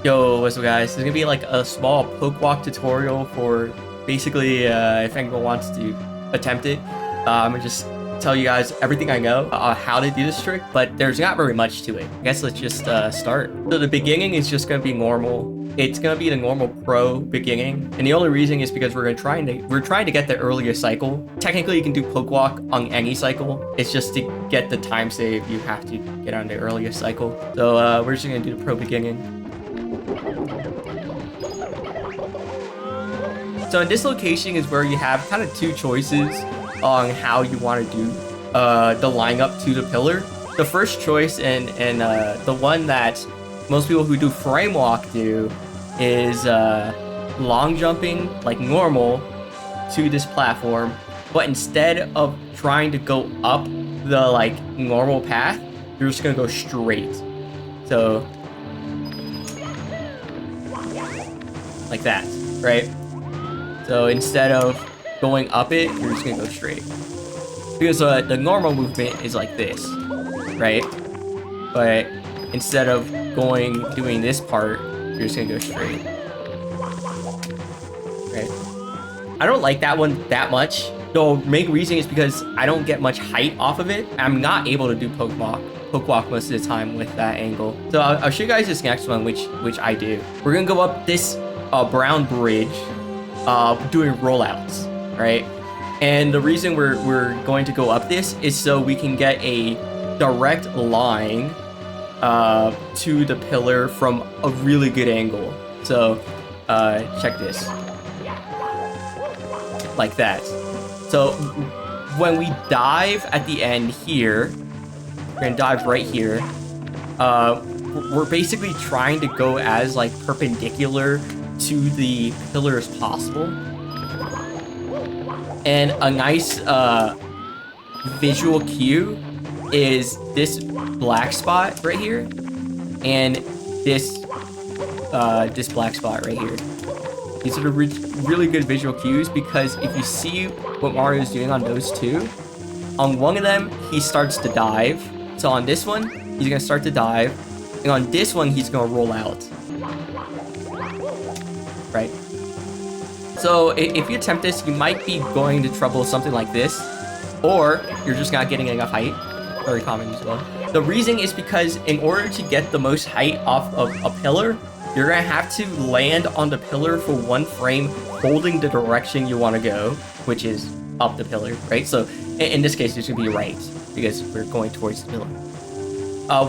Yo, what's up guys? This is gonna be like a small Pokewalk tutorial for basically if anyone wants to attempt it. I'm gonna just tell you guys everything I know how to do this trick, but there's not very much to it. I guess let's just start. So the beginning is just gonna be normal. It's gonna be the normal pro beginning, and the only reason is because we're trying to get the earliest cycle. Technically, you can do Pokewalk on any cycle. It's just to get the time save, you have to get on the earliest cycle. So we're just gonna do the pro beginning. So in this location is where you have kind of two choices on how you want to do the line up to the pillar. The first choice and the one that most people who do frame walk do is long jumping like normal to this platform, but instead of trying to go up the like normal path, you're just gonna go straight. So like that, right? So instead of going up it, you're just gonna go straight. Because the normal movement is like this, right? But instead of doing this part, you're just gonna go straight. Right? I don't like that one that much. The main reason is because I don't get much height off of it. I'm not able to do Pokewalk most of the time with that angle. So I'll show you guys this next one, which I do. We're gonna go up this brown bridge. Doing rollouts, right? And the reason we're going to go up this is so we can get a direct line to the pillar from a really good angle. So check this, like that. So when we dive at the end here, we're gonna dive right here. We're basically trying to go as like perpendicular to the pillar as possible. And a nice visual cue is this black spot right here and this black spot right here. These are the really good visual cues because if you see what Mario is doing on those two, on one of them he starts to dive. So on this one he's gonna start to dive, and on this one he's gonna roll out. Right? So if you attempt this, you might be going to trouble something like this, or you're just not getting enough height. Very common as well. The reason is because in order to get the most height off of a pillar, you're gonna have to land on the pillar for one frame, holding the direction you want to go, which is up the pillar, right? So in this case, it's gonna be right because we're going towards the pillar.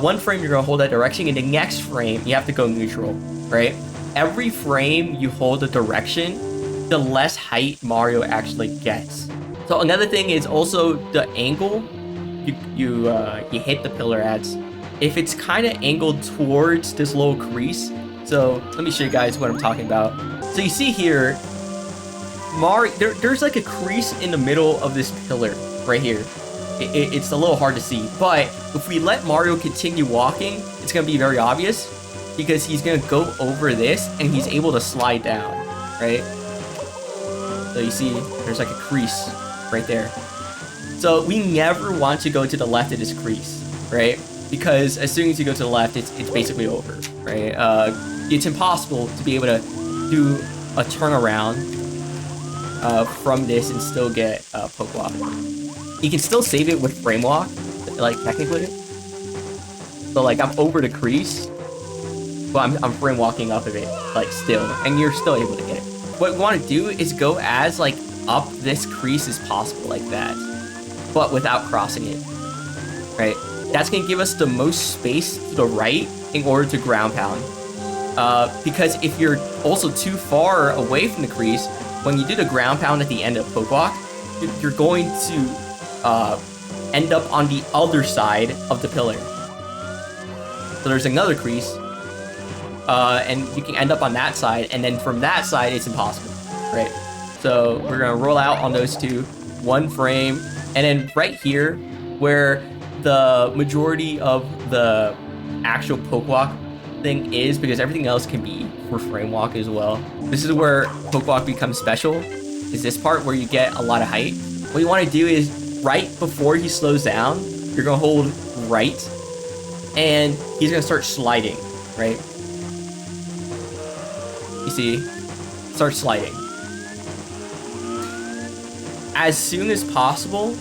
One frame you're gonna hold that direction, and the next frame you have to go neutral, right? Every frame you hold the direction, the less height Mario actually gets. So another thing is also the angle you hit the pillar at. If it's kind of angled towards this little crease, so let me show you guys what I'm talking about. So you see here, Mario, there's like a crease in the middle of this pillar right here. It's a little hard to see, but if we let Mario continue walking, it's gonna be very obvious, because he's gonna go over this and he's able to slide down, right? So you see there's like a crease right there. So we never want to go to the left of this crease, right? Because as soon as you go to the left, it's basically over, right? It's impossible to be able to do a turnaround from this and still get Pokewalk. You can still save it with frame walk, like technically. So like I'm over the crease, but I'm frame walking up of it, like still, and you're still able to get it. What we want to do is go as like up this crease as possible, like that, but without crossing it, right? That's gonna give us the most space to the right in order to ground pound. Because if you're also too far away from the crease, when you do the ground pound at the end of Pokewalk, you're going to end up on the other side of the pillar. So there's another crease. And you can end up on that side, and then from that side, it's impossible, right? So we're gonna roll out on those two, one frame, and then right here, where the majority of the actual Pokewalk thing is, because everything else can be for frame walk as well. This is where Pokewalk becomes special, is this part where you get a lot of height. What you wanna do is, right before he slows down, you're gonna hold right, and he's gonna start sliding, right? You see, starts sliding. As soon as possible,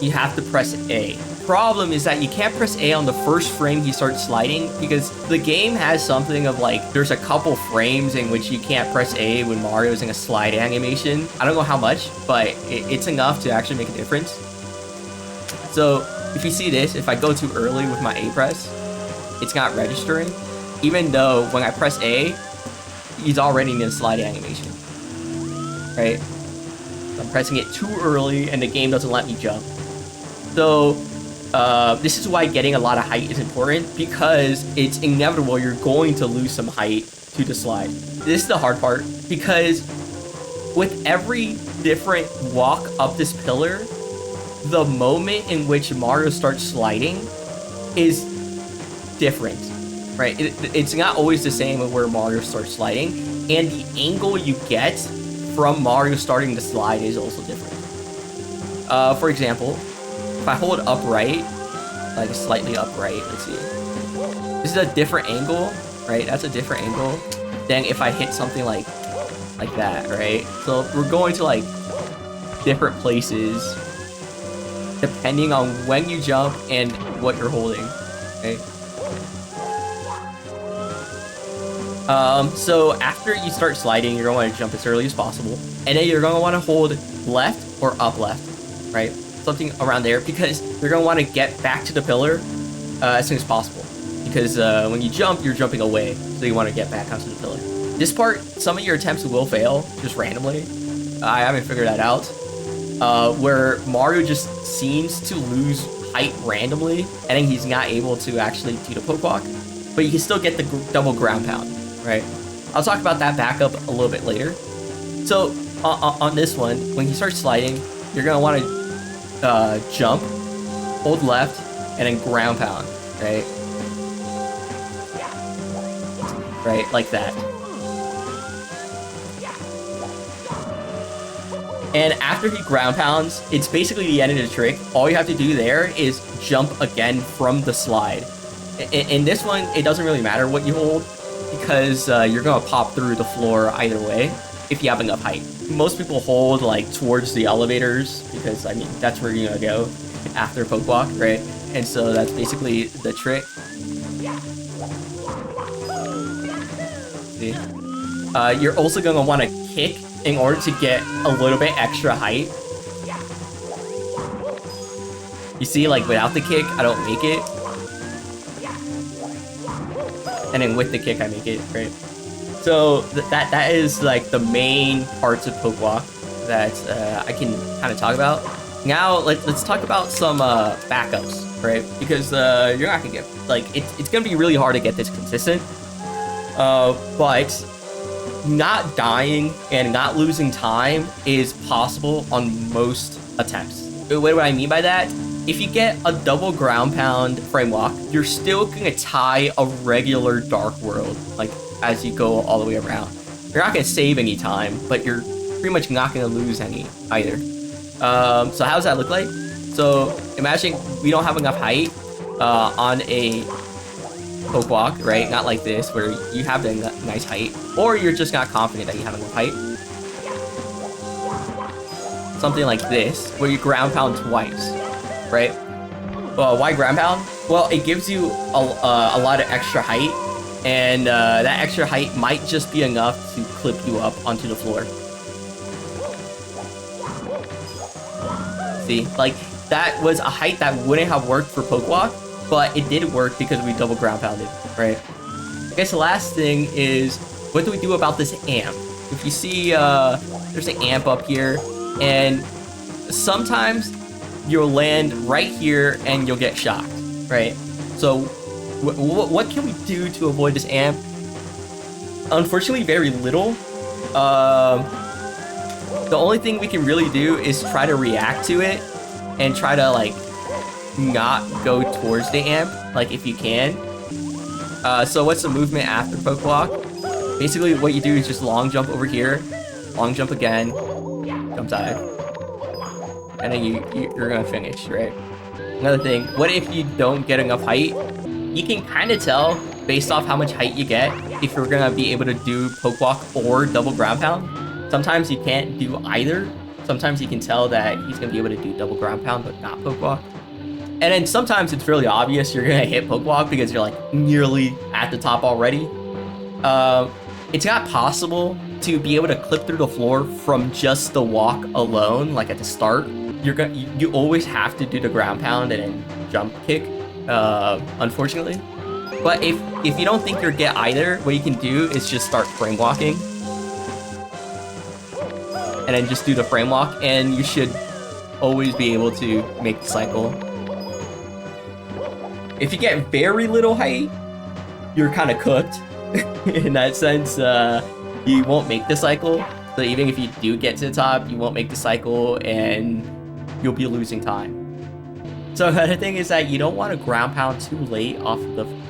you have to press A. Problem is that you can't press A on the first frame he starts sliding because the game has something of like, there's a couple frames in which you can't press A when Mario's in a slide animation. I don't know how much, but it's enough to actually make a difference. So if you see this, if I go too early with my A press, it's not registering, even though when I press A, he's already in a slide animation, right? I'm pressing it too early and the game doesn't let me jump. So this is why getting a lot of height is important, because it's inevitable you're going to lose some height to the slide. This is the hard part, because with every different walk up this pillar, the moment in which Mario starts sliding is different, right? It's not always the same where Mario starts sliding, and the angle you get from Mario starting to slide is also different. For example, if I hold upright, like slightly upright, let's see. This is a different angle, right? That's a different angle than if I hit something like that, right? So we're going to like different places depending on when you jump and what you're holding, okay? So after you start sliding, you're going to want to jump as early as possible, and then you're going to want to hold left or up left, right? Something around there, because you're going to want to get back to the pillar as soon as possible, because when you jump, you're jumping away, so you want to get back onto the pillar. This part, some of your attempts will fail just randomly. I haven't figured that out. Where Mario just seems to lose height randomly, and then he's not able to actually do the Pokewalk, but you can still get the double ground pound, right? I'll talk about that backup a little bit later. So on this one, when he starts sliding, you're gonna want to jump, hold left, and then ground pound, right? Right, like that. And after he ground pounds, it's basically the end of the trick. All you have to do there is jump again from the slide. In this one, it doesn't really matter what you hold, because you're gonna pop through the floor either way if you have enough height. Most people hold like towards the elevators, because I mean, that's where you're gonna go after Pokewalk, right? And so that's basically the trick. See? You're also gonna want to kick in order to get a little bit extra height. You see, like without the kick, I don't make it. And then with the kick, I make it, right? So that is like the main parts of Pokewalk that I can kind of talk about. Now let's talk about some backups, right? Because you're not gonna get, like, it's gonna be really hard to get this consistent. But not dying and not losing time is possible on most attempts. What do I mean by that? If you get a double ground pound frame walk, you're still gonna tie a regular dark world, like as you go all the way around. You're not gonna save any time, but you're pretty much not gonna lose any either. So how does that look like? So imagine we don't have enough height on a Pokewalk, right? Not like this, where you have the nice height, or you're just not confident that you have enough height. Something like this, where you ground pound twice, right? Well, why ground pound? Well, it gives you a lot of extra height, and that extra height might just be enough to clip you up onto the floor. See, like, that was a height that wouldn't have worked for Pokewalk, but it did work because we double ground pounded, right? I guess the last thing is, what do we do about this amp? If you see, there's an amp up here, and sometimes you'll land right here and you'll get shocked, right? So what can we do to avoid this amp? Unfortunately, very little. The only thing we can really do is try to react to it and try to, like, not go towards the amp, like, if you can. So what's the movement after Pokewalk? Basically, what you do is just long jump over here, long jump again, jump dive, and then you're gonna finish, right? Another thing, what if you don't get enough height? You can kind of tell based off how much height you get if you're gonna be able to do Pokewalk or double ground pound. Sometimes you can't do either. Sometimes you can tell that he's gonna be able to do double ground pound but not Pokewalk. And then sometimes it's really obvious you're gonna hit Pokewalk because you're like nearly at the top already. It's not possible to be able to clip through the floor from just the walk alone, like at the start. You always have to do the ground pound and then jump kick, unfortunately. But if you don't think you'll get either, what you can do is just start frame walking. And then just do the frame walk, and you should always be able to make the cycle. If you get very little height, you're kind of cooked. In that sense, you won't make the cycle. So even if you do get to the top, you won't make the cycle, and you'll be losing time. So the thing is that you don't want to ground pound too late off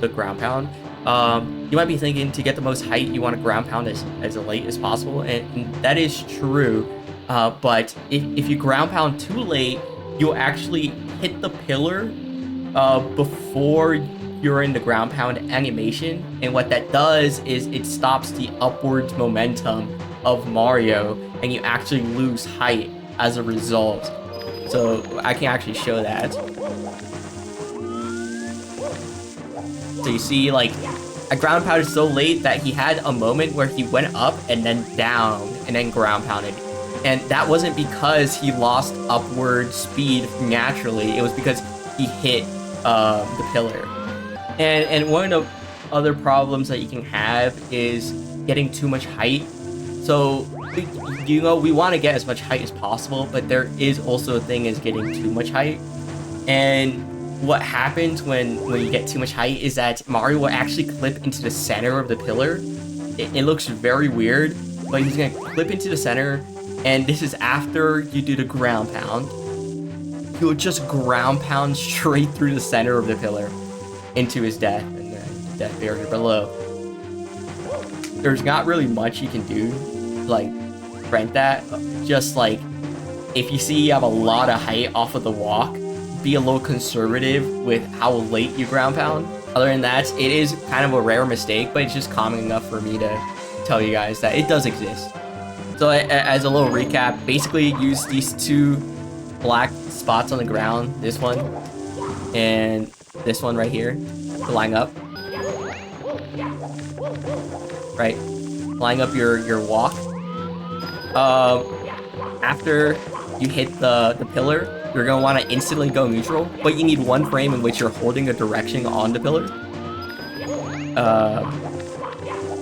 the ground pound. You might be thinking to get the most height, you want to ground pound as late as possible, and that is true. But if you ground pound too late, you'll actually hit the pillar before you're in the ground pound animation, and what that does is it stops the upwards momentum of Mario, and you actually lose height as a result. So I can actually show that. So you see, like, I ground pounded so late that he had a moment where he went up and then down and then ground pounded. And that wasn't because he lost upward speed naturally. It was because he hit the pillar. And one of the other problems that you can have is getting too much height. So, you know, we want to get as much height as possible, but there is also a thing as getting too much height. And what happens when you get too much height is that Mario will actually clip into the center of the pillar. It looks very weird, but he's going to clip into the center, and this is after you do the ground pound. He'll just ground pound straight through the center of the pillar into his death, and then the death barrier below. There's not really much you can do, like, prevent that. Just like, if you see you have a lot of height off of the walk, be a little conservative with how late you ground pound. Other than that, it is kind of a rare mistake, but it's just common enough for me to tell you guys that it does exist. So as a little recap, basically use these two black spots on the ground, this one and this one right here, to line up. Right, line up your walk. After you hit the pillar, you're going to want to instantly go neutral, but you need one frame in which you're holding a direction on the pillar.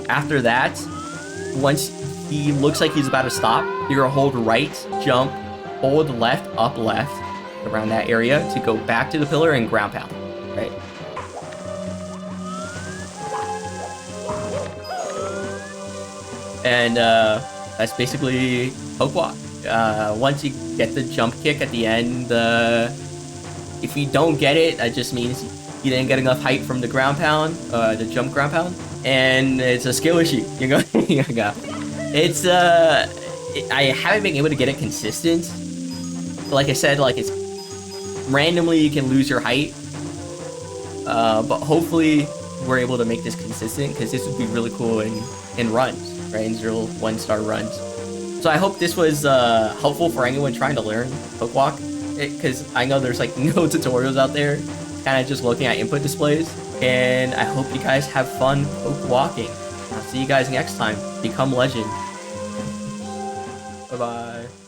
After that, once he looks like he's about to stop, you're going to hold right, jump, hold left, up left, around that area to go back to the pillar and ground pound, right? And that's basically Pokewalk. Once you get the jump kick at the end, if you don't get it, that just means you didn't get enough height from the ground pound, the jump ground pound, and it's a skill issue. You go. It's I haven't been able to get it consistent. Like I said, like, it's randomly you can lose your height, but hopefully we're able to make this consistent, because this would be really cool in runs, right? In 0 1-star runs. So I hope this was helpful for anyone trying to learn Pokewalk, because I know there's like no tutorials out there, kind of just looking at input displays. And I hope you guys have fun Pokewalking. I'll see you guys next time. Become legend. Bye-bye.